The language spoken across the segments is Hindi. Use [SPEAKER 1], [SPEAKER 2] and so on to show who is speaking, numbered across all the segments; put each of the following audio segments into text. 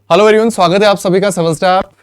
[SPEAKER 1] हेलो एवरीवन, स्वागत है आप सभी का सिविल स्टाफ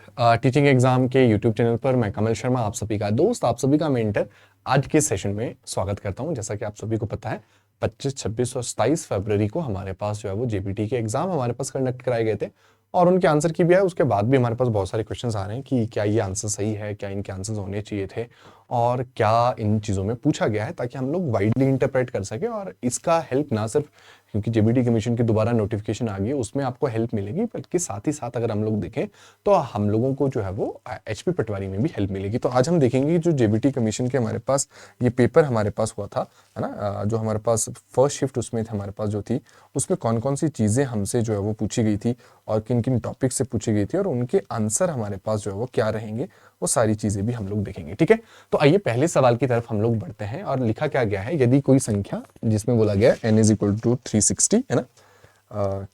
[SPEAKER 1] टीचिंग एग्जाम के यूट्यूब चैनल पर। मैं कमल शर्मा, आप सभी का दोस्त, आप सभी का मेंटर, आज के सेशन में स्वागत करता हूं। जैसा कि आप सभी को पता है, 25, 26 और 27 फरवरी को हमारे पास जो है वो जेबीटी के एग्जाम हमारे पास कंडक्ट कराए गए थे और उनके आंसर की भी है। उसके बाद भी हमारे पास बहुत सारे क्वेश्चंस आ रहे हैं कि क्या ये आंसर सही है, क्या इनके आंसर्स होने चाहिए थे और क्या इन चीज़ों में पूछा गया है, ताकि हम लोग वाइडली इंटरप्रेट कर सकें। और इसका हेल्प ना सिर्फ क्योंकि जेबीटी कमीशन की दोबारा नोटिफिकेशन आ गई है, उसमें आपको हेल्प मिलेगी, बल्कि साथ ही साथ अगर हम लोग देखें तो हम लोगों को जो है वो एचपी पटवारी में भी हेल्प मिलेगी। तो आज हम देखेंगे कि जो जेबीटी कमीशन के हमारे पास ये पेपर हमारे पास हुआ था, है ना, जो हमारे पास फर्स्ट शिफ्ट उसमें हमारे पास जो थी, उसमें कौन कौन सी चीज़ें हमसे जो है वो पूछी गई थी और किन किन टॉपिक से पूछी गई थी और उनके आंसर हमारे पास जो है वो क्या रहेंगे, वो सारी चीज़ें भी हम लोग देखेंगे। ठीक है, तो आइए पहले सवाल की तरफ हम लोग बढ़ते हैं। और लिखा क्या गया है, यदि कोई संख्या जिसमें बोला गया n इज इक्वल टू 360, है ना,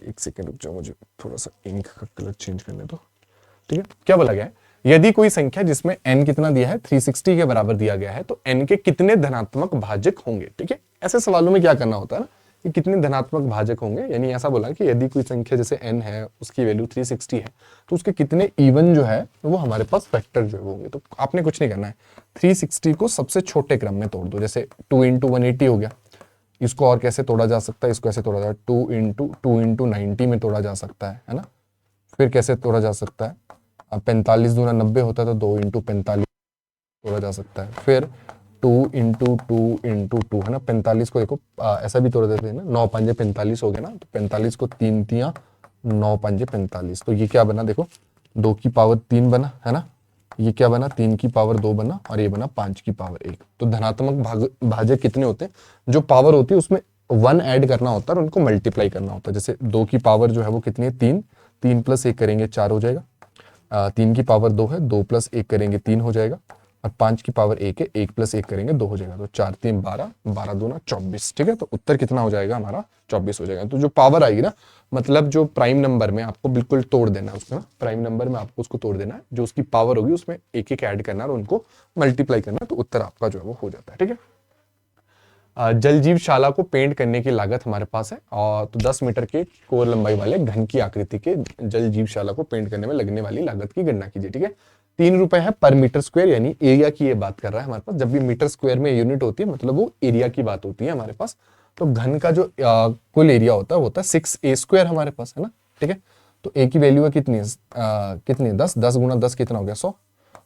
[SPEAKER 1] एक सेकेंड रुक जाओ, मुझे थोड़ा सा इंक का कलर चेंज करने दो। ठीक है, क्या बोला गया है, यदि कोई संख्या जिसमें n कितना दिया है 360 के बराबर दिया गया है, तो n के कितने धनात्मक भाजक होंगे। ठीक है, ऐसे सवालों में क्या करना होता है ना, कि कितने धनात्मक भाजक होंगे, यानी ऐसा बोला कि यदि कोई संख्या जैसे n है, उसकी वैल्यू 360 है, तो उसके कितने इवन जो है वो हमारे पास फैक्टर जो होंगे। तो आपने कुछ नहीं करना है, 360 को सबसे छोटे क्रम में तोड़ दो। जैसे 2 इंटू 180 हो गया, इसको और कैसे तोड़ा जा सकता है, इसको ऐसे तोड़ा जा, 2 इंटू 90 में तोड़ा जा सकता है ना। फिर कैसे तोड़ा जा सकता है, अब 45 दूना 90 होता है, तो 2 इंटू 45 तोड़ा जा सकता है। फिर 2 इंटू 2 है ना, 45 को देखो ऐसा भी तोड़ देते हैं ना, 9 पंजे 45 हो गया ना, तो 45 को 3 तियां 9 पंजे 45, तो ये क्या बना, देखो 2 की पावर 3 बना, है ना, ये क्या बना, 3 की पावर 2 बना और ये बना 5 की पावर 1। तो धनात्मक भाजक कितने होते हैं, जो पावर होती है उसमें 1 ऐड करना होता है और उनको मल्टीप्लाई करना होता है। जैसे 2 की पावर जो है वो कितनी है, 3, 3 प्लस 1 करेंगे 4 हो जाएगा, 3 की पावर 2 है, 2 प्लस 1 करेंगे 3 हो जाएगा, और 5 की पावर 1 है, 1 प्लस 1 करेंगे 2 हो जाएगा, तो 4 3 12, 12 दूना 24। ठीक है, तो उत्तर कितना हो जाएगा हमारा, 24 हो जाएगा। तो जो पावर आएगी ना, मतलब जो प्राइम नंबर में आपको बिल्कुल तोड़ देना है उसको ना, प्राइम नंबर में आपको उसको तोड़ देना है, जो उसकी पावर होगी उसमें एक एक ऐड करना है और उनको मल्टीप्लाई करना है, तो उत्तर आपका जो है वो हो जाता है। ठीक है, जल जीवशाला को पेंट करने की लागत हमारे पास है, और तो 10 मीटर के कोर लंबाई वाले घन की आकृति के जल जीवशाला को पेंट करने में लगने वाली लागत की गणना कीजिए। ठीक है, 3 रुपए है पर मीटर स्क्वायर, यानी एरिया की ये बात कर रहा है हमारे पास। जब भी मीटर स्क्वायर में यूनिट होती है, मतलब वो एरिया की बात होती है हमारे पास। तो घन का जो कुल एरिया होता है 6a स्क्वायर हमारे पास, है ना। ठीक है, तो a की वैल्यू है कितनी है, कितनी है 10, 10 गुना 10 कितना हो गया 100,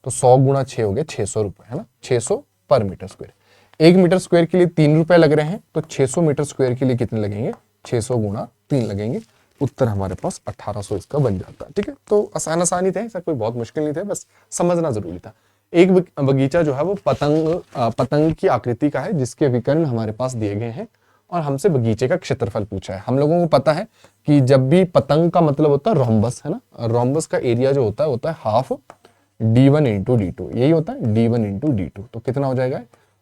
[SPEAKER 1] तो 100 गुना 6 हो गया 600 रुपए, है ना, 600 पर मीटर स्क्वायर। 1 मीटर स्क्वायर के लिए 3 रुपए लग रहे हैं, तो 600 मीटर स्क्वायर के लिए कितने लगेंगे, 600 गुना 3 लगेंगे। उत्तर हमारे पास 1800 इसका बन जाता है। ठीक है, तो आसानी थे, ऐसा कोई बहुत मुश्किल नहीं थे, बस समझना जरूरी था। एक बगीचा जो है वो पतंग की आकृति का है, जिसके विकर्ण हमारे पास दिए गए हैं और हमसे बगीचे का क्षेत्रफल पूछा है। हम लोगों को पता है कि जब भी पतंग का मतलब होता है रोम्बस, है ना, रोम्बस का एरिया जो होता है हाफ d1 इंटू d2, यही होता है d1 इंटू d2। तो कितना हो जाएगा,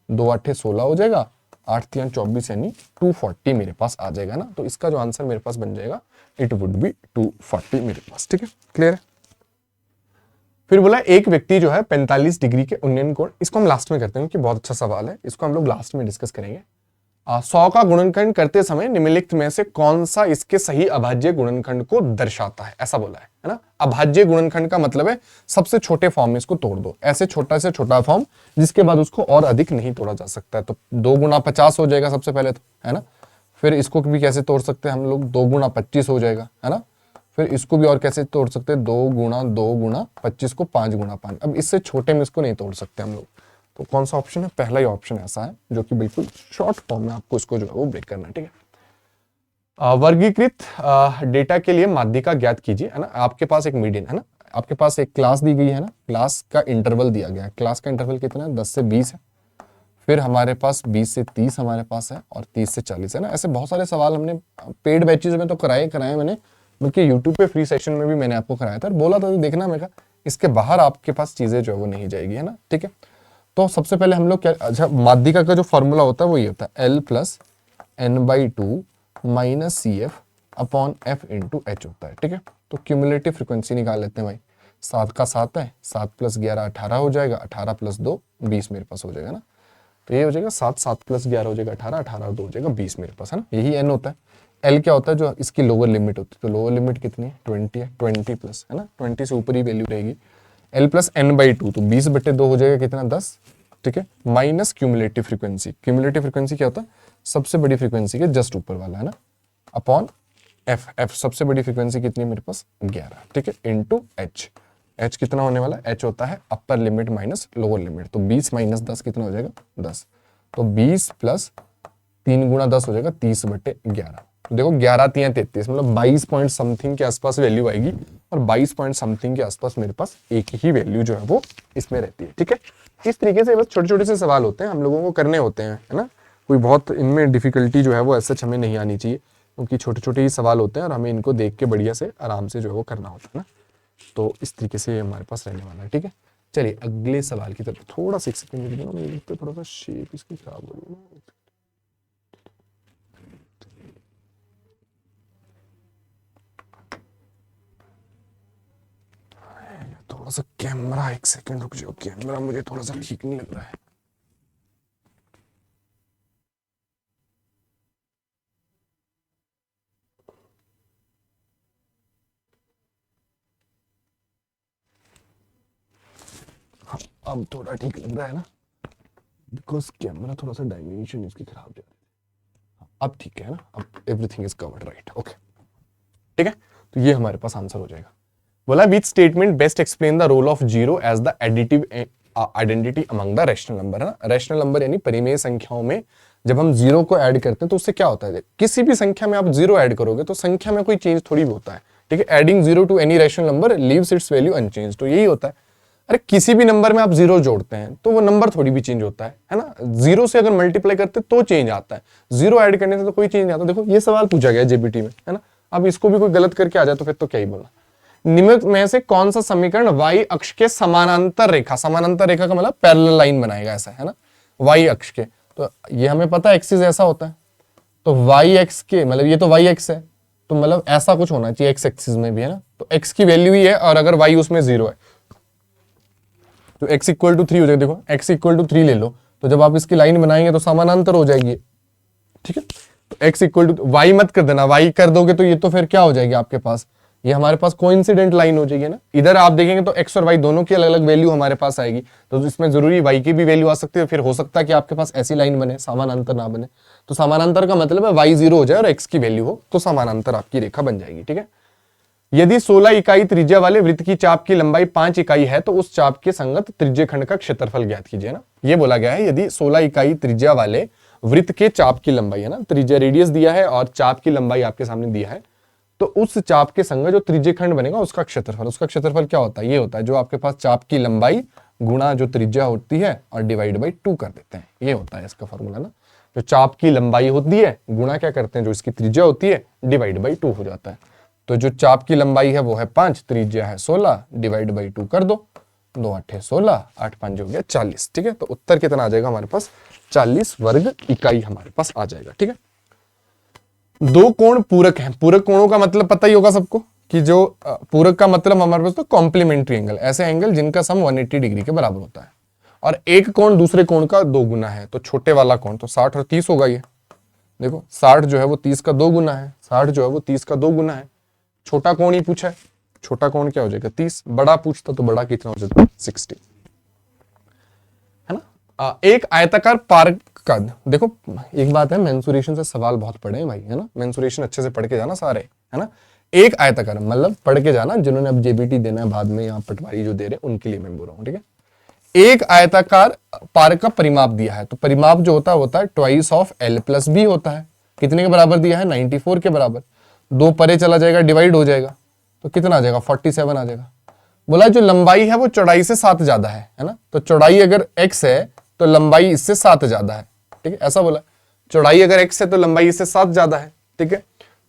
[SPEAKER 1] 2 8 16 हो जाएगा, 8 3 24, यानी 240 मेरे पास आ जाएगा ना। तो इसका जो आंसर मेरे पास बन जाएगा, इट वुड बी 240 मेरे पास। ठीक है, क्लियर है। फिर बोला एक व्यक्ति जो है 45 डिग्री के उन्नयन कोण, इसको हम लास्ट में करते हैं क्योंकि बहुत अच्छा सवाल है, इसको हम लोग लास्ट में डिस्कस करेंगे। 100 का गुणनखंड करते समय निम्नलिखित में से कौन सा इसके सही अभाज्य गुणनखंड को दर्शाता है, ऐसा बोला है ना। अभाज्य गुणनखंड का मतलब है सबसे छोटे फॉर्म में इसको तोड़ दो, ऐसे छोटा से छोटा फॉर्म जिसके बाद उसको और अधिक नहीं तोड़ा जा सकता है। तो 2 गुना 50 हो जाएगा सबसे पहले तो, है ना। फिर इसको भी कैसे तोड़ सकते हैं हम लोग, 2 गुना 25 हो जाएगा, है ना। फिर इसको भी और कैसे तोड़ सकते हैं, 2 गुना 25 को 5 गुना 5। अब इससे छोटे में इसको नहीं तोड़ सकते हम लोग। तो कौन सा ऑप्शन है, पहला ही ऑप्शन ऐसा है जो कि बिल्कुल शॉर्ट फॉर्म में आपको इसको जो है वो ब्रेक करना है। ठीक है, वर्गीकृत डेटा के लिए माध्यिका ज्ञात कीजिए, है ना। आपके पास एक मीडियन है ना, आपके पास एक क्लास दी गई है ना, क्लास का इंटरवल दिया गया है। क्लास का इंटरवल कितना है, 10 से 20 है। फिर हमारे पास 20 से 30 हमारे पास है और 30 से 40 है ना। ऐसे बहुत सारे सवाल हमने पेड बैचेज में तो कराए मैंने, बल्कि यूट्यूब पे फ्री सेशन में भी मैंने आपको कराया था, बोला था देखना। मैं कहा इसके बाहर आपके पास चीजें जो है वो नहीं जाएगी, है ना। ठीक है, तो सबसे पहले हम लोग क्या, अच्छा माध्यिका का जो फॉर्मूला होता है वो ये होता है L plus n/2 minus CF upon F into H होता है। ठीक है, तो क्यूमुलेटिव फ्रीक्वेंसी निकाल लेते हैं भाई। 7 का 7 है, 7 प्लस 11 18 हो जाएगा, 18 प्लस 2 20 मेरे पास हो जाएगा ना। तो ये हो जाएगा 7, 7 प्लस 11 हो जाएगा 18, 18 और 2 हो जाएगा 20 मेरे पास, है ना। यही n होता है। एल क्या होता है, जो इसकी लोअर लिमिट होती है, तो लोअर लिमिट कितनी है 20 है, 20 प्लस है ना, 20 से ऊपर ही वैल्यू रहेगी। L plus N by two, तो 20/2 हो जाएगा कितना 10, ठीक है, minus cumulative frequency. Cumulative frequency क्या होता है, सबसे बड़ी फ्रीक्वेंसी के जस्ट ऊपर वाला है ना, अपॉन एफ। एफ सबसे बड़ी फ्रीक्वेंसी कितनी है मेरे पास 11, ठीक है, इंटू एच। एच कितना होने वाला है, एच होता है upper limit minus lower limit, तो 20 माइनस 10 कितना हो जाएगा 10, तो 20 प्लस 3 गुणा 10 हो जाएगा 30/11। तो देखो 11 3 33, मतलब 22 पॉइंट समथिंग के आसपास वैल्यू आएगी, और 22 पॉइंट समथिंग के आसपास मेरे पास एक ही वैल्यू जो है वो इसमें रहती है, ठीक है। इस तरीके से बस छोटे छोटे से सवाल होते हैं, हम लोगों को करने होते हैं, है ना, कोई बहुत इनमें डिफिकल्टी जो है वो ऐसा हमें नहीं आनी चाहिए, क्योंकि छोटे छोटे ही सवाल होते हैं और हमें इनको देख के बढ़िया से आराम से जो है वो करना होता है ना। तो इस तरीके से हमारे पास रहने वाला है, ठीक है। चलिए अगले सवाल की तरफ थोड़ा सा, एक सेकंड मुझे देना, मेरे पे थोड़ा सा शेप इसकी खराब हो रही है। थोड़ा सा कैमरा, एक सेकंड रुक जाओ, कैमरा मुझे थोड़ा सा ठीक नहीं लग रहा है। हाँ, अब थोड़ा ठीक लग रहा है ना, बिकॉज कैमरा थोड़ा सा डायमेंशन इसकी खराब जा रही है। अब ठीक है ना, अब everything is covered right, okay, ठीक है। तो ये हमारे पास आंसर हो जाएगा। बोला which statement best explain the role of zero as the additive identity among the rational number, है ना। रैशनल नंबर यानी परिमेय संख्याओं में जब हम जीरो को ऐड करते हैं तो उससे क्या होता है, किसी भी संख्या में आप जीरो ऐड करोगे तो संख्या में कोई चेंज थोड़ी भी होता है, ठीक है। Adding zero to any rational number leaves its value unchanged, तो यही होता है। अरे किसी भी नंबर में आप जीरो जोड़ते हैं तो वो नंबर थोड़ी भी चेंज होता है ना। जीरो से अगर मल्टीप्लाई करते तो चेंज आता है, जीरो ऐड करने से तो कोई चेंज नहीं आता। देखो ये सवाल पूछा गया जेबीटी में, है ना। अब इसको भी कोई गलत करके आ जाए तो फिर तो क्या ही बोलना। निम्न में से कौन सा समीकरण वाई अक्ष के समानांतर रेखा, समानांतर रेखा का मतलब पैरेलल लाइन बनाएगा, ऐसा है ना, वाई अक्ष के। तो ये हमें पता है एक्सिस ऐसा होता है, तो वाई एक्स के मतलब ये तो वाई एक्स है, तो मतलब ऐसा कुछ होना चाहिए एक्स एक्सिस में भी, है ना। तो एक्स की वैल्यू ही है और अगर वाई उसमें जीरो है तो x इक्वल टू 3 हो जाएगा। देखो x इक्वल टू 3 ले लो, तो जब आप इसकी लाइन बनाएंगे तो समानांतर हो जाएगी, ठीक है। तो x इक्वल टू y मत कर देना, y कर दोगे तो ये तो फिर क्या हो जाएगी आपके पास, ये हमारे पास कोइंसिडेंट लाइन हो जाएगी ना। इधर आप देखेंगे तो x और y दोनों की अलग अलग वैल्यू हमारे पास आएगी, तो इसमें जरूरी y की भी वैल्यू आ सकती है, फिर हो सकता है कि आपके पास ऐसी लाइन बने समानांतर ना बने। तो समानांतर का मतलब है y 0 हो जाए और x की वैल्यू हो तो समानांतर आपकी रेखा बन जाएगी, ठीक है। यदि 16 इकाई त्रिज्या वाले वृत्त की चाप की लंबाई 5 इकाई है तो उस चाप के संगत त्रिज्य खंड का क्षेत्रफल ज्ञात कीजिए ना। ये बोला गया है यदि 16 इकाई त्रिज्या वाले वृत्त के चाप की लंबाई, है ना, त्रिज्या रेडियस दिया है और चाप की लंबाई आपके सामने दिया है, तो उस चाप के संगत जो त्रिज्य खंड बनेगा उसका क्षेत्रफल, उसका क्षेत्रफल क्या होता है, ये होता है जो आपके पास चाप की लंबाई गुणा जो त्रिज्या होती है और डिवाइड बाई 2 कर देते हैं, ये होता है इसका फॉर्मूला ना। जो चाप की लंबाई होती है गुणा क्या करते हैं जो इसकी त्रिज्या होती है डिवाइड बाई 2 हो जाता है। तो जो चाप की लंबाई है वो है 5, त्रिज्या है 16, डिवाइड बाई 2 कर दो, 2 8 16, 8 5 हो गया 40, ठीक है। तो उत्तर कितना आ जाएगा हमारे पास 40 वर्ग इकाई हमारे पास आ जाएगा, ठीक है। दो कोण पूरक हैं, पूरक कोणों का मतलब पता ही होगा सबको कि जो पूरक का मतलब हमारे पास तो कॉम्प्लीमेंट्री एंगल, ऐसे एंगल जिनका सम 180 डिग्री के बराबर होता है, और एक कोण दूसरे कोण का 2 गुना है। तो छोटे वाला कोण तो 60 और 30 होगा, ये देखो 60 जो है वो 30 का 2 गुना है, 60 जो है वो 30 का 2 गुना है। छोटा कोण ही पूछा है, छोटा कोण क्या हो जाएगा 30, बड़ा पूछता तो बड़ा कितना हो जाता 60, है ना। एक आयताकार पार्क का, देखो एक बात है, मेंसुरेशन से सवाल बहुत पड़े हैं भाई, है ना, मेंसुरेशन अच्छे से पढ़ के जाना सारे, है ना। एक आयताकार मतलब पढ़ के जाना, जिन्होंने अब जेबीटी देना है बाद में, यहाँ पटवारी जो दे रहे हैं उनके लिए मैं बोल रहा हूँ, ठीक है। एक आयताकार पार्क का परिमाप दिया है, तो परिमाप जो होता है twice of L plus B होता है। कितने के बराबर दिया है 94 के बराबर, 2 परे चला जाएगा डिवाइड हो जाएगा, तो कितना आ जाएगा 47 आ जाएगा। बोला जो लंबाई है वो चौड़ाई से 7 ज्यादा है ना। तो चौड़ाई अगर x है तो लंबाई इससे 7 ज्यादा है, ठीक है, ऐसा बोला। चौड़ाई अगर x है तो लंबाई इससे 7 ज्यादा है, ठीक है।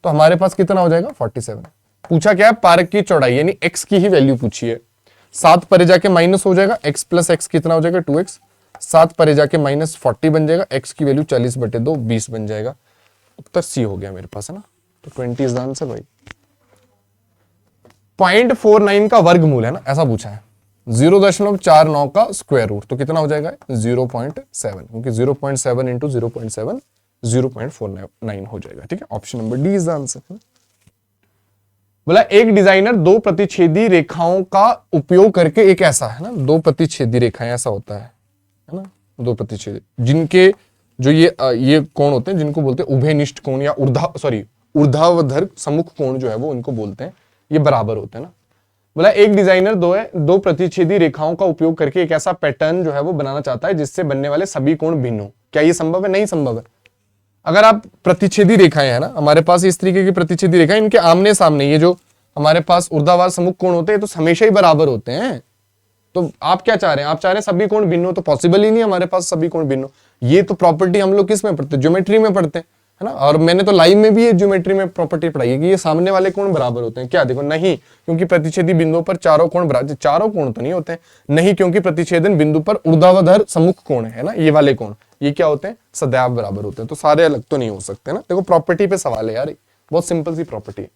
[SPEAKER 1] तो हमारे पास कितना हो जाएगा 47। पूछा क्या है पार्क की चौड़ाई यानी x की ही वैल्यू पूछी है। 7 परे जाके माइनस हो जाएगा, x प्लस एक्स कितना हो जाएगा 2x, 7 परे जाके माइनस 40 बन जाएगा, x की वैल्यू 40/2 20 बन जाएगा। उत्तर सी हो गया मेरे पास, है ना। तो 20 इज द आंसर भाई। 0.49 का वर्गमूल है ना, ऐसा पूछा है। 0.49 का स्क्वायर रूट तो कितना हो जाएगा 0.7, क्योंकि 0.7 इंटू 0.7 0.49 हो जाएगा। ठीक है, option number D is the answer. बोला एक डिजाइनर दो प्रतिच्छेदी रेखाओं का उपयोग करके एक ऐसा, है ना, दो प्रतिच्छेदी रेखाएं ऐसा होता है ना, दो प्रतिच्छेदी जिनके जो ये कोण होते हैं जिनको बोलते हैं उभयनिष्ठ कोण या ऊर्ध्वाधर सम्मुख कोण जो है वो इनको बोलते हैं, ये बराबर होते हैं ना। बोला एक डिजाइनर दो प्रतिच्छेदी रेखाओं का उपयोग करके एक ऐसा पैटर्न जो है वो बनाना चाहता है जिससे बनने वाले सभी कोण भिन्न हो। क्या ये संभव है? नहीं संभव है। अगर आप प्रतिच्छेदी रेखाएं है ना, हमारे पास इस तरीके की प्रतिच्छेदी रेखाएं, इनके आमने सामने ये जो हमारे पास ऊर्ध्वाधर सम्मुख कोण होते हैं तो हमेशा ही बराबर होते हैं। तो आप क्या चाह रहे हैं? आप चाह रहे हैं सभी कोण भिन्न हो, तो पॉसिबल ही नहीं हमारे पास सभी कोण भिन्न हो। ये तो प्रॉपर्टी हम लोग किस में पढ़ते हैं? ज्योमेट्री में पढ़ते हैं, है ना। और मैंने तो लाइव में भी ये ज्योमेट्री में प्रॉपर्टी पढ़ाई है कि ये सामने वाले कोण बराबर होते हैं। क्या देखो, नहीं, क्योंकि प्रतिच्छेदी बिंदुओं पर चारों कोण बराबर, चारों कोण तो नहीं होते हैं। नहीं, क्योंकि प्रतिच्छेदन बिंदु पर ऊर्ध्वाधर सम्मुख कोण है ना, ये वाले कोण, ये क्या होते हैं? सदैव बराबर होते हैं। तो सारे अलग तो नहीं हो सकते ना। देखो प्रॉपर्टी पे सवाल है यार, बहुत सिंपल सी प्रॉपर्टी है।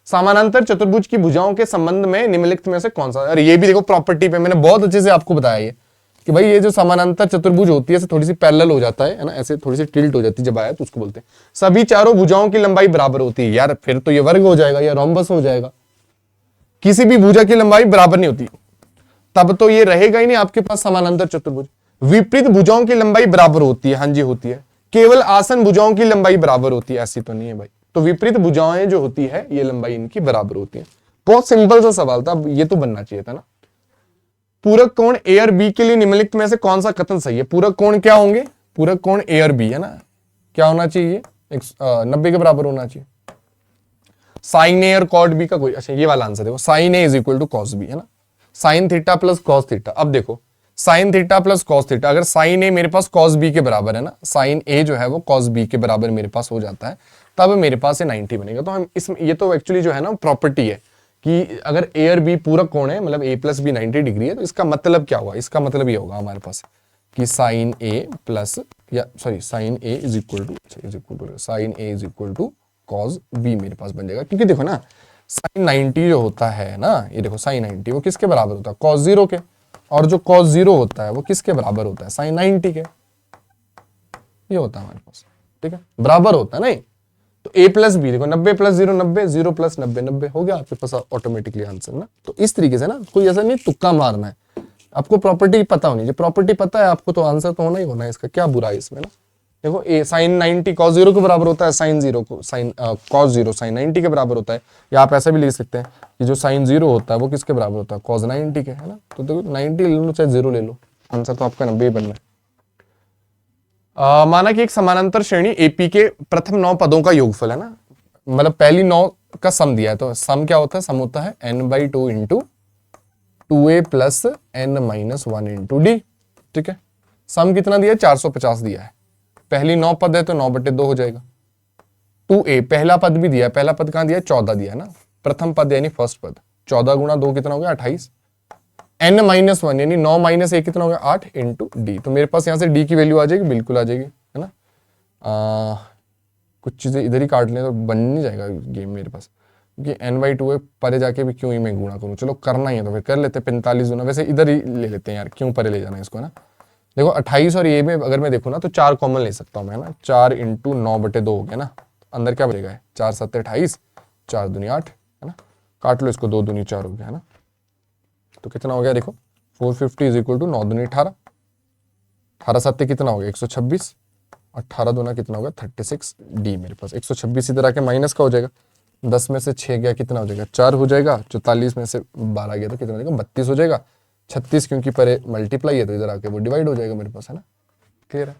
[SPEAKER 1] समानांतर चतुर्भुज की भुजाओं के संबंध में निम्नलिखित में से कौन सा? अरे ये भी देखो प्रॉपर्टी पे मैंने बहुत अच्छे से आपको बताया ये कि भाई ये जो समानांतर चतुर्भुज होती है ऐसे थोड़ी सी पैरेलल हो जाता है ना, ऐसे थोड़ी सी टिल्ट हो जाती है जब आया तो उसको बोलते हैं। सभी चारों भुजाओं की लंबाई बराबर होती है। यार फिर तो ये वर्ग हो जाएगा या रोम्बस हो जाएगा। किसी भी भुजा की लंबाई बराबर नहीं होती, तब तो ये रहेगा ही नहीं आपके पास समानांतर चतुर्भुज। विपरीत भुजाओं की लंबाई बराबर होती है, हाँ जी होती है। केवल आसन भुजाओं की लंबाई बराबर होती है, ऐसी तो नहीं है भाई। तो विपरीत भुजाएं जो होती है ये लंबाई इनकी बराबर होती है। बहुत सिंपल सा सवाल था, ये तो बनना चाहिए था ना। पूरक कोण ए और बी के लिए निम्नलिखित में से कौन सा कथन सही है? पूरक कोण क्या होंगे? पूरक कोण ए और बी, है ना, क्या होना चाहिए? 90 के बराबर होना चाहिए। साइन ए और कॉट बी का कोई, अच्छा ये वाला आंसर देखो, sine A is equal to cos B, है ना, sine theta plus cos theta. अब देखो sine theta plus cos theta, अगर साइन ए मेरे पास कॉस बी के बराबर है ना, साइन ए जो है वो कॉस बी के बराबर मेरे पास हो जाता है, तब मेरे पास ये 90 बनेगा। तो हम इसमें, ये तो एक्चुअली जो है ना प्रॉपर्टी है कि अगर ए और बी पूरक कोण है, मतलब ए प्लस बी 90 डिग्री है, तो इसका मतलब क्या होगा? इसका मतलब ये होगा हमारे पास कि साइन ए प्लस या sorry sine A is equal to sine A is equal to cos B मेरे पास बन जाएगा। क्योंकि देखो ना साइन 90 जो होता है ना, ये देखो साइन 90 वो किसके बराबर होता है? कॉस 0 के। और जो कॉस 0 होता है वो किसके बराबर होता है? साइन 90 के। ये होता है हमारे पास, ठीक है, बराबर होता है नहीं। तो a प्लस बी देखो 90 प्लस 0 90, 0 प्लस 90 90 हो गया आपके पास ऑटोमेटिकली आंसर ना। तो इस तरीके से ना, कोई ऐसा नहीं तुक्का मारना है, आपको प्रॉपर्टी पता होनी चाहिए। प्रॉपर्टी पता है आपको तो आंसर तो होना ही होना है, इसका क्या बुरा है इसमें ना। देखो ए साइन 90 कॉस 0 के बराबर होता है, साइन 0 को साइन कॉस 0 साइन 90 के बराबर होता है। या आप ऐसा भी लिख सकते हैं कि जो साइन 0 होता है वो किसके बराबर होता है? कॉस 90 के, है ना। तो देखो 90 ले लो चाहे 0 ले लो, आंसर तो आपका 90 बनना है। माना कि एक समानांतर श्रेणी एपी के प्रथम 9 पदों का योगफल है ना, मतलब पहली 9 का सम दिया है। तो सम क्या होता है? सम होता है n/2 into 2a plus n-1 into D. ठीक है, सम कितना दिया है? 450 दिया है। पहली 9 पद है तो 9/2 हो जाएगा। 2a पहला पद भी दिया है, पहला पद कहां दिया है? 14 दिया है ना, प्रथम पद यानी फर्स्ट पद। 14 गुणा 2 कितना हो गया? 28। n-1 यानी 9 माइनस 1 कितना हो गया? 8 इंटू डी। तो मेरे पास यहां से डी की वैल्यू आ जाएगी, बिल्कुल आ जाएगी, है ना। कुछ चीजें इधर ही काट लें तो बन नहीं जाएगा गेम मेरे पास, क्योंकि n/2 है, परे जाके भी क्यों ही मैं गुणा करूं। चलो करना ही है तो फिर कर लेते हैं 45 गुना। वैसे इधर ही ले लेते हैं यार, क्यों परे ले जाना है इसको ना। देखो 28 और ये में अगर मैं देखूँ ना तो 4 कॉमन ले सकता हूँ मैं ना। 4 इंटू 9/2 हो गया ना, अंदर क्या बचेगा? 4 7 28, 4 दूनी 8, है ना। काट लो इसको, 2 दूनी 4 हो गया, है ना। तो कितना हो गया देखो, 450 इज इक्वल टू 9 दूनी 18, 18 7 कितना हो गया? 126, 18 दूना कितना होगा? 36 डी मेरे पास। 126 इधर आके माइनस का हो जाएगा, 10 में से 6 गया कितना हो जाएगा? 4 हो जाएगा। 44 में से 12 गया तो कितना हो जाएगा? 32 हो जाएगा। 36 क्योंकि परे मल्टीप्लाई है तो इधर आके वो डिवाइड हो जाएगा मेरे पास, है ना। क्लियर है।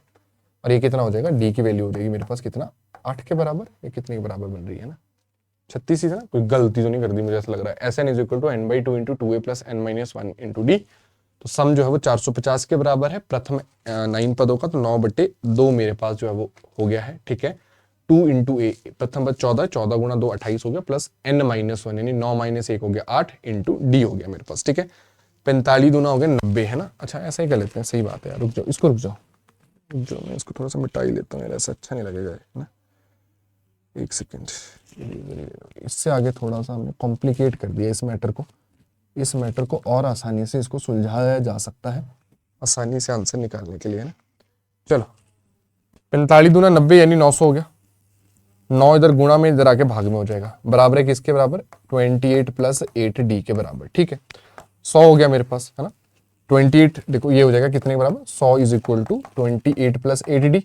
[SPEAKER 1] और ये कितना हो जाएगा? डी की वैल्यू हो जाएगी मेरे पास कितना? 8 के बराबर। ये कितने के बराबर बन रही है ना? 36 ही था ना, कोई गलती तो नहीं कर दी मुझे ऐसा लग रहा है। S N is equal to n/2 into 2a plus n-1 into D. तो सम जो है वो 450 के बराबर है प्रथम 9 पदों का। तो 9/2 मेरे पास जो है वो हो गया है, ठीक है। 2 इंटू ए, प्रथम पद 14, 14 गुणा 2 28 हो गया, प्लस n-1 यानी 9 माइनस 1 हो गया 8 इंटू डी हो गया मेरे पास, ठीक है। 45 दूना हो गया 90, है ना। अच्छा ऐसा ही कर लेते हैं, सही बात है यार। रुक जाओ, इसको रुक जाओ, मैं इसको थोड़ा सा मिटा ही लेता हूँ यार, ऐसा अच्छा नहीं लगेगा, है ना। एक सेकेंड, इससे आगे थोड़ा सा हमने कॉम्प्लिकेट कर दिया इस मैटर को। इस मैटर को और आसानी से इसको सुलझाया जा सकता है, आसानी से आंसर निकालने के लिए, है ना। चलो 45 दूना 90 यानी 900 हो गया। 9 इधर गुणा में, इधर आके भाग में हो जाएगा। बराबर है किसके बराबर? 28 प्लस 8d के बराबर। ठीक है, 100 हो गया मेरे पास, है ना। 28 देखो ये हो जाएगा कितने के बराबर? 100 is equal to 28 plus 8d।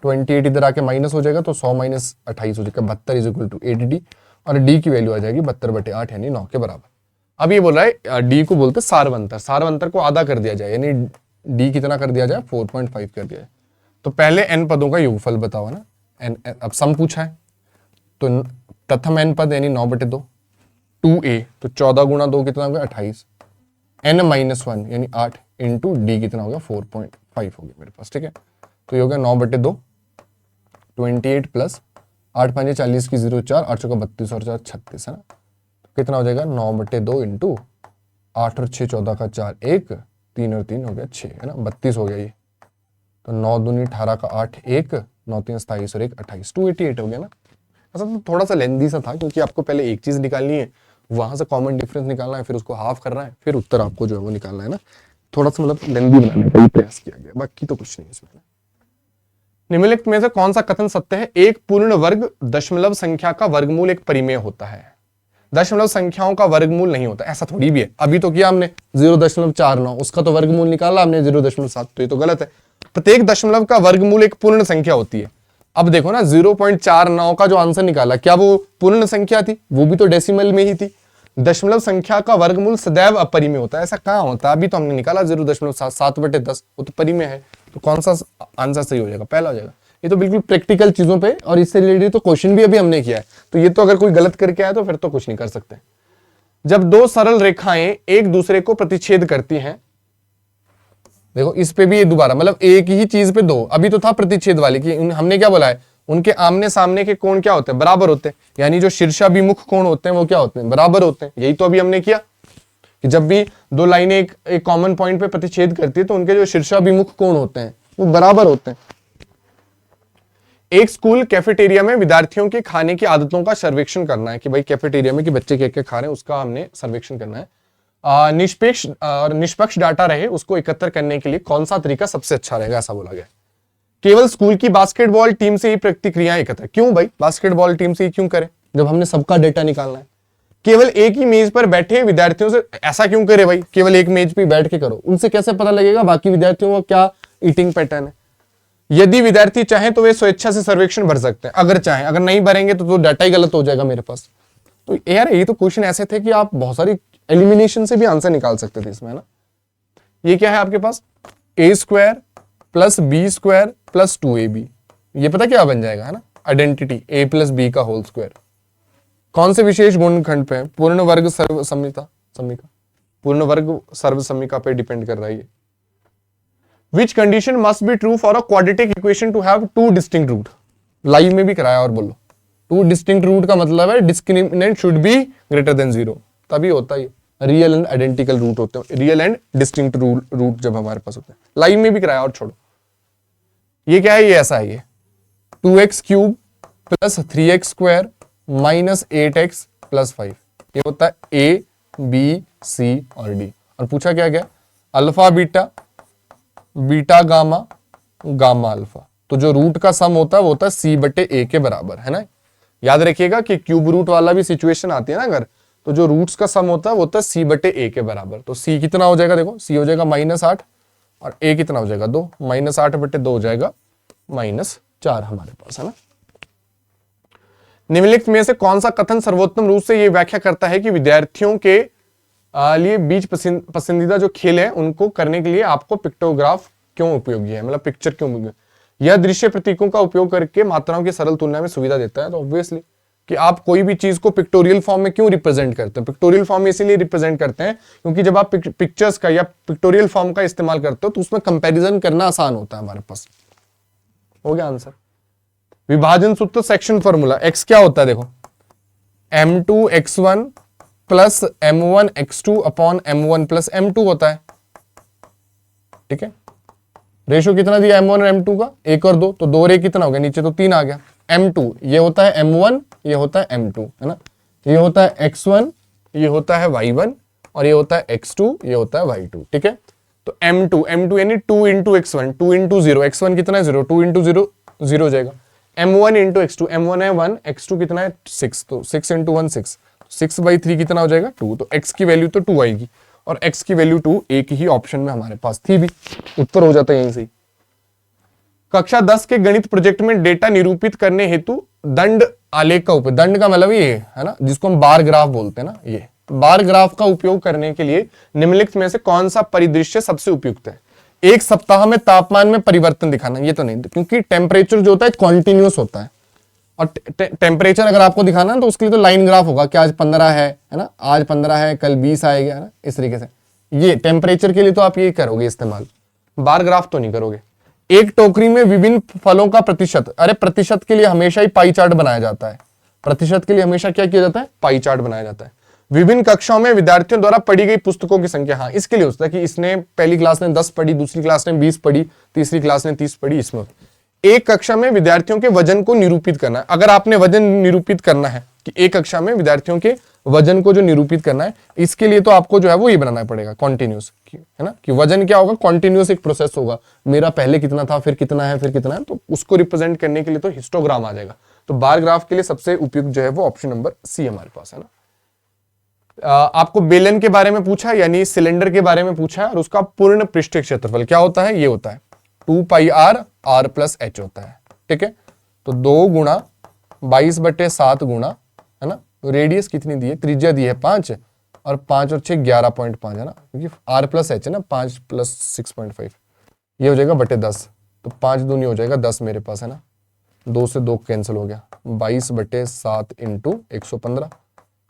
[SPEAKER 1] 28 इधर आके माइनस हो जाएगा तो 100 माइनस 28 हो जाएगा 72 इज इक्वल टू 8d। और d की वैल्यू आ जाएगी 72/8 यानी 9 के बराबर। अब ये बोल रहा है d को बोलते सारवंतर, सारवंतर को आधा कर दिया जाए, यानी d कितना कर दिया जाए? 4.5 कर दिया जाए। तो पहले n पदों का योगफल बताओ ना। अब सम पूछा है तो प्रथम n पद यानी 9/2, 2a तो 14 गुणा 2 कितना हो गया? 28, n माइनस 1 यानी 8 इंटू डी कितना हो गया? 4.5 हो गया मेरे पास। ठीक है, तो ये हो गया 9/2, 28 प्लस 8 5 40 की 0 4, 8 चौका 32 और 4 36, है ना। तो कितना हो जाएगा? 9/2 इंटू 8 और 6 14 का 4 1, 3 और 3 हो गया 6, है ना। 32 हो गया ये। तो 9 दूनी 18 का 8 1, 9 3 27 और 1 28, 288 हो गया ना। ऐसा तो थोड़ा सा लेंदी सा था क्योंकि आपको पहले एक चीज निकालनी है, वहां से कॉमन डिफरेंस निकालना है, फिर उसको हाफ करना है, फिर उत्तर आपको जो है वो निकालना है ना। थोड़ा सा मतलब लेंदी बनाने का प्रयास किया गया, बाकी तो कुछ नहीं इसमें। निम्नलिखित में से कौन सा कथन सत्य है? एक पूर्ण वर्ग दशमलव संख्या का वर्गमूल एक परिमेय होता है, दशमलव संख्याओं का वर्गमूल नहीं होता। ऐसा थोड़ी भी है, अभी तो किया हमने 0.49, उसका तो वर्गमूल निकाला हमने 0.7, तो ये तो गलत है। प्रत्येक दशमलव का वर्गमूल एक पूर्ण संख्या होती है। अब देखो ना 0.49 का जो आंसर निकाला, क्या वो पूर्ण संख्या थी? वो भी तो डेसिमल में ही थी। दशमलव संख्या का वर्गमूल सदैव अपरिमेय होता है, ऐसा कहां होता है? अभी तो हमने निकाला 0.7/10, वो तो परिमेय है। तो कौन सा आंसर सही हो जाएगा? पहला हो जाएगा। ये तो बिल्कुल प्रैक्टिकल चीजों पे, और इससे रिलेटेड तो क्वेश्चन भी अभी हमने किया है, तो ये तो अगर कोई गलत करके आया तो फिर तो कुछ नहीं कर सकते। जब दो सरल रेखाएं एक दूसरे को प्रतिच्छेद करती हैं, देखो इस पे भी ये दोबारा मतलब एक ही चीज पे दो, अभी तो था प्रतिच्छेद वाली की, हमने क्या बोला है? उनके आमने सामने के कोण क्या होते हैं? बराबर होते हैं, यानी जो शीर्षाभिमुख कोण होते हैं वो क्या होते हैं? बराबर होते हैं। यही तो अभी हमने किया कि जब भी दो लाइनें एक कॉमन पॉइंट पे प्रतिच्छेद करती है तो उनके जो शीर्षाभिमुख कोण होते हैं वो बराबर होते हैं। एक स्कूल कैफेटेरिया में विद्यार्थियों के खाने की आदतों का सर्वेक्षण करना है कि भाई कैफेटेरिया में कि बच्चे क्या क्या खा रहे हैं, उसका हमने सर्वेक्षण करना है। निष्पक्ष और निष्पक्ष डाटा रहे उसको एकत्र करने के लिए कौन सा तरीका सबसे अच्छा रहेगा, ऐसा बोला गया। केवल स्कूल की बास्केटबॉल टीम से ही प्रतिक्रियाएं एकत्र, क्यों भाई बास्केटबॉल टीम से ही क्यों करें जब हमने सबका डेटा निकालना है? केवल एक ही मेज पर बैठे विद्यार्थियों से ऐसा क्यों करे भाई? केवल एक मेज पे बैठ के करो, उनसे कैसे पता लगेगा बाकी विद्यार्थियों का क्या ईटिंग पैटर्न है? यदि विद्यार्थी चाहें तो वे स्वेच्छा से सर्वेक्षण भर सकते हैं, अगर चाहें, अगर नहीं भरेंगे तो डाटा ही गलत हो जाएगा मेरे पास। तो यार ये तो क्वेश्चन ऐसे थे कि आप बहुत सारी एलिमिनेशन से भी आंसर निकाल सकते थे इसमें, है ना। ये क्या है आपके पास? a² plus b² plus 2ab, ये पता क्या बन जाएगा, है ना, आइडेंटिटी a प्लस बी का होल स्क्वायर। कौन से विशेष गुणनखंड पे? पूर्ण वर्ग सर्वसम्मिका, पूर्ण वर्ग सर्वसम्मिका पे डिपेंड कर रहा है ये। Which condition must be true for a quadratic equation to have two distinct root? Live में भी कराया, और बोलो टू डिस्टिंक्ट रूट का मतलब है discriminant should be greater than 0, तभी होता है। रियल एंड आइडेंटिकल रूट होते हैं, रियल एंड डिस्टिंक्ट रूट जब हमारे पास होते हैं। लाइव में भी कराया, और छोड़ो। ये क्या है? ये ऐसा है, ये 2x³ plus 3x² minus 8x plus 5, ये होता है A, B, C और D। और पूछा क्या गया? Alpha beta, beta gamma, gamma alpha. तो जो रूट का सम होता है वो होता है C/A के बराबर, है ना। याद रखिएगा कि क्यूब रूट वाला भी सिचुएशन आती है ना अगर, तो जो रूट्स का सम होता है वो होता है C/A के बराबर। तो C कितना हो जाएगा? देखो C हो जाएगा -8 और A कितना हो जाएगा 2, -8/2 हो जाएगा -4 हमारे पास, है ना। निम्नलिखित में से कौन सा कथन सर्वोत्तम रूप से ये व्याख्या करता है कि विद्यार्थियों के लिए बीच पसंदीदा जो खेल है उनको करने के लिए आपको पिक्टोग्राफ क्यों उपयोगी है, मतलब पिक्चर क्यों उपयोगी है? यह दृश्य प्रतीकों का उपयोग करके मात्राओं की सरल तुलना में सुविधा देता है। तो ऑब्वियसली कि आप कोई भी चीज को पिक्टोरियल फॉर्म में क्यों रिप्रेजेंट करते हैं? पिक्टोरियल फॉर्म में इसीलिए रिप्रेजेंट करते हैं क्योंकि जब आप पिक्चर्स का या पिक्टोरियल फॉर्म का इस्तेमाल करते हो तो उसमें कंपैरिजन करना आसान होता है हमारे पास। हो गया आंसर। विभाजन सूत्र सेक्शन फॉर्मूला, x क्या होता है? देखो m2x1 plus m1x2 upon m1 plus m2 होता है, ठीक है। रेशो कितना दिया m1 और m2 का? 1 और 2, तो 2 रे कितना हो गया? नीचे तो 3 आ गया। m2 ये होता है m1, ये होता है m2, है ना। ये होता है x1, ये होता है y1 और ये होता है x2, ये होता है y2, ठीक है। तो m2 यानी 2 इंटू x1, 2 इंटू 0, x1 कितना है 0, 2 इंटू 0 तो 0 हो जाएगा। m1 into x to, m1 है 1, x2 कितना है 6, तो 6 इंटू 1 6, 6/3 कितना हो जाएगा 2, तो x की वैल्यू तो 2 आएगी और x की वैल्यू 2 एक ही ऑप्शन में हमारे पास थी भी, उत्तर हो जाता है यहीं से। कक्षा 10 के गणित प्रोजेक्ट में डेटा निरूपित करने हेतु दंड आलेख का उपयोग, दंड का मतलब ये है ना जिसको हम बार ग्राफ बोलते हैं ना, ये बार ग्राफ का उपयोग करने के लिए निम्नलिखित में से कौन सा परिदृश्य सबसे उपयुक्त है? एक सप्ताह में तापमान में परिवर्तन दिखाना, ये तो नहीं, क्योंकि टेम्परेचर जो होता है कॉन्टिन्यूस होता है और टेम्परेचर अगर आपको दिखाना है तो उसके लिए तो लाइन ग्राफ होगा कि आज 15 है ना, आज 15 है, कल 20 आएगा, है ना, इस तरीके से। ये टेम्परेचर के लिए तो आप ये करोगे इस्तेमाल, बार ग्राफ तो नहीं करोगे। एक टोकरी में विभिन्न फलों का प्रतिशत, अरे प्रतिशत के लिए हमेशा ही पाई चार्ट बनाया जाता है, प्रतिशत के लिए हमेशा क्या किया जाता है, पाई चार्ट बनाया जाता है। विभिन्न कक्षाओं में विद्यार्थियों द्वारा पढ़ी गई पुस्तकों की संख्या, हाँ इसके लिए होता है कि इसने पहली क्लास ने 10 पढ़ी, दूसरी क्लास ने 20 पढ़ी, तीसरी क्लास ने 30 पढ़ी, इसमें। एक कक्षा में विद्यार्थियों के वजन को निरूपित करना है, अगर आपने वजन निरूपित करना है कि एक कक्षा में विद्यार्थियों के वजन को जो निरूपित करना है, इसके लिए तो आपको जो है वो ये बनाना पड़ेगा कॉन्टिन्यूस, है ना, कि वजन क्या होगा, कॉन्टिन्यूस एक प्रोसेस होगा, मेरा पहले कितना था, फिर कितना है, फिर कितना है, तो उसको रिप्रेजेंट करने के लिए तो हिस्टोग्राम आ जाएगा। तो बार ग्राफ के लिए सबसे उपयुक्त जो है वो ऑप्शन नंबर सी हमारे पास है ना। आपको बेलन के बारे में पूछा, यानी सिलेंडर के बारे में पूछा, और उसका पूर्ण पृष्ठीय क्षेत्रफल क्या होता है, ये होता है 2πr r प्लस h होता है, ठीक है। तो 2 गुणा 22/7 गुणा, है ना, रेडियस कितनी दी है, त्रिज्या दी है 5 और 5 और 6 11.5 है ना, क्योंकि r प्लस h है ना, 5 प्लस 6.5, ये हो जाएगा बटे 10, तो 5 दूनी हो जाएगा 10 मेरे पास, है ना, 2 से 2 कैंसिल हो गया, 22/7 इंटू 115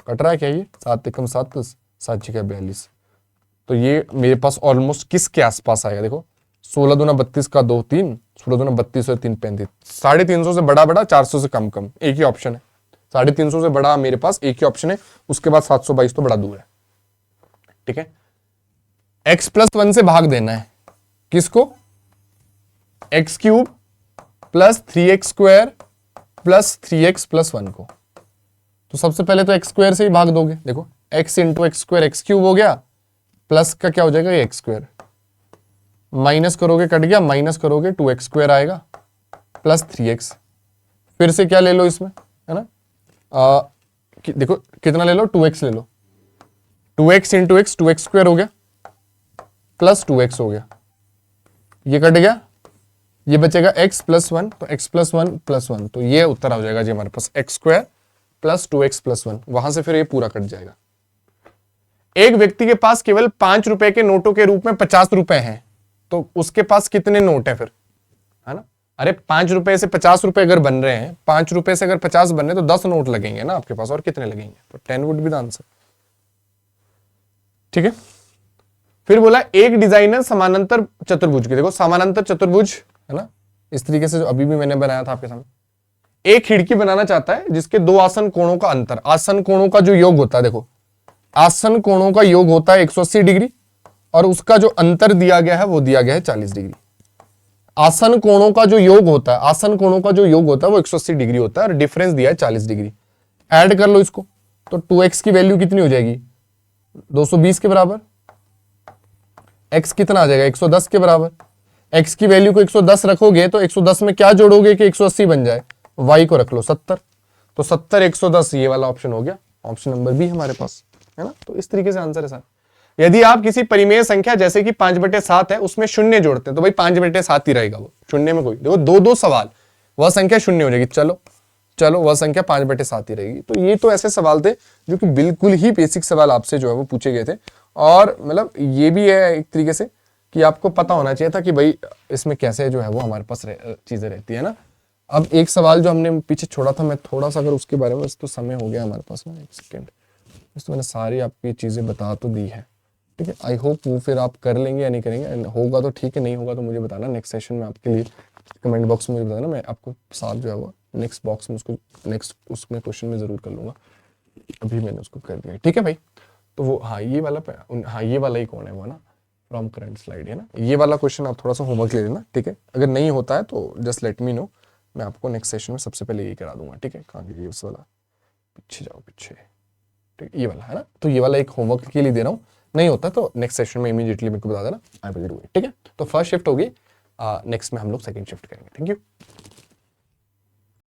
[SPEAKER 1] कट रहा है क्या, ये 7 एकम 7 प्लस 7 6 42, तो ये मेरे पास ऑलमोस्ट किसके आसपास आएगा, देखो 16 दूना 32 का 2 3, 16 दूना 32 और 3 35, 350 से बड़ा बड़ा, 400 से कम कम, एक ही ऑप्शन है, 350 से बड़ा मेरे पास एक ही ऑप्शन है, उसके बाद 722 तो बड़ा दूर है, ठीक है। x+1 से भाग देना है किसको, x³ plus 3x² plus 3x+1 को, तो सबसे पहले तो x² से ही भाग दोगे, देखो x इंटू x² x³ हो गया, प्लस का क्या हो जाएगा ये x², माइनस करोगे कट गया, माइनस करोगे 2x² आएगा प्लस 3x, फिर से क्या ले लो इसमें, है ना, देखो कितना ले लो, 2x ले लो, 2x इंटू x 2x² हो गया प्लस 2x हो गया, ये कट गया, ये बचेगा x+1, तो x+1 + 1, तो ये उत्तर आ जाएगा जी हमारे पास x² प्लस 2x+1, वहां से फिर ये पूरा कट जाएगा। एक व्यक्ति के पास केवल 5 रुपए के नोटों के रूप में 50 रुपए हैं, तो उसके पास कितने नोट हैं फिर, है ना, अरे 5 रुपए से 50 रुपए अगर बन रहे हैं, 5 रुपए से अगर 50 बन रहे हैं तो 10 नोट लगेंगे ना आपके पास, और कितने लगेंगे, तो 10 वुड बी द आंसर, ठीक है। फिर बोला एक डिजाइनर समानांतर चतुर्भुज की, देखो समानांतर चतुर्भुज है ना, इस तरीके से जो अभी भी मैंने बनाया था आपके सामने, एक खिड़की बनाना चाहता है जिसके 2 आसन कोणों का अंतर, आसन कोणों का जो योग होता है, देखो आसन कोणों का योग होता है 180 डिग्री और उसका जो अंतर दिया गया है वो दिया गया है 40 डिग्री। आसन कोणों का जो योग होता है, आसन कोणों का जो योग होता है वो 180 डिग्री होता है और डिफरेंस दिया है 40 डिग्री। ऐड कर लो इसको, तो 2x की वैल्यू कितनी हो जाएगी 220 के बराबर, x कितना आ जाएगा 110 के बराबर, x की वैल्यू को 110 रखोगे तो 110 में क्या जोड़ोगे कि 180 बन जाए, y को रख लो 70, तो 70 110 ये वाला ऑप्शन हो गया, ऑप्शन नंबर बी हमारे पास, है ना। तो इस तरीके से आंसर है सर। यदि आप किसी परिमेय संख्या जैसे कि 5/7 है उसमें शून्य जोड़ते हैं तो भाई 5/7 ही रहेगा, वो शून्य में कोई, देखो 2 सवाल, वह संख्या शून्य हो जाएगी, चलो वह संख्या 5/7 ही रहेगी। तो ये तो ऐसे सवाल थे जो कि बिल्कुल ही बेसिक सवाल आपसे जो है वो पूछे गए थे, और मतलब ये भी है एक तरीके से कि आपको पता होना चाहिए था कि भाई इसमें कैसे जो है वो हमारे पास चीजें रहती है ना। अब एक सवाल जो हमने पीछे छोड़ा था, मैं थोड़ा सा अगर उसके बारे में, तो समय हो गया हमारे पास ना, एक सेकेंड, तो मैंने सारी आपकी चीजें बता तो दी है, ठीक है। आई होप वो फिर आप कर लेंगे या नहीं करेंगे, होगा तो ठीक है, नहीं होगा तो मुझे बताना, नेक्स्ट सेशन में आपके लिए कमेंट बॉक्स में मुझे बताना, मैं आपको साथ जो है वो नेक्स्ट बॉक्स में उसको नेक्स्ट उसमें क्वेश्चन में जरूर कर लूंगा, अभी मैंने उसको कर दिया, ठीक है भाई। तो वो हाँ ये वाला ही कौन है वो ना, फ्रॉम करंट स्लाइड है ना, ये वाला क्वेश्चन आप थोड़ा सा होमवर्क ले लेना, ठीक है। अगर नहीं होता है तो जस्ट लेट मी नो, मैं आपको नेक्स्ट सेशन में सबसे पहले यही करा दूंगा, ठीक है। कहाँ गई उस वाला, पीछे जाओ पीछे, ठीक ये वाला है ना, तो ये वाला एक होमवर्क के लिए दे रहा हूँ, नहीं होता तो नेक्स्ट सेशन में इमीडिएटली मेरे को बता देना, आई विल डू इट, ठीक है। तो फर्स्ट शिफ्ट होगी, नेक्स्ट में हम लोग सेकंड शिफ्ट करेंगे, थैंक यू।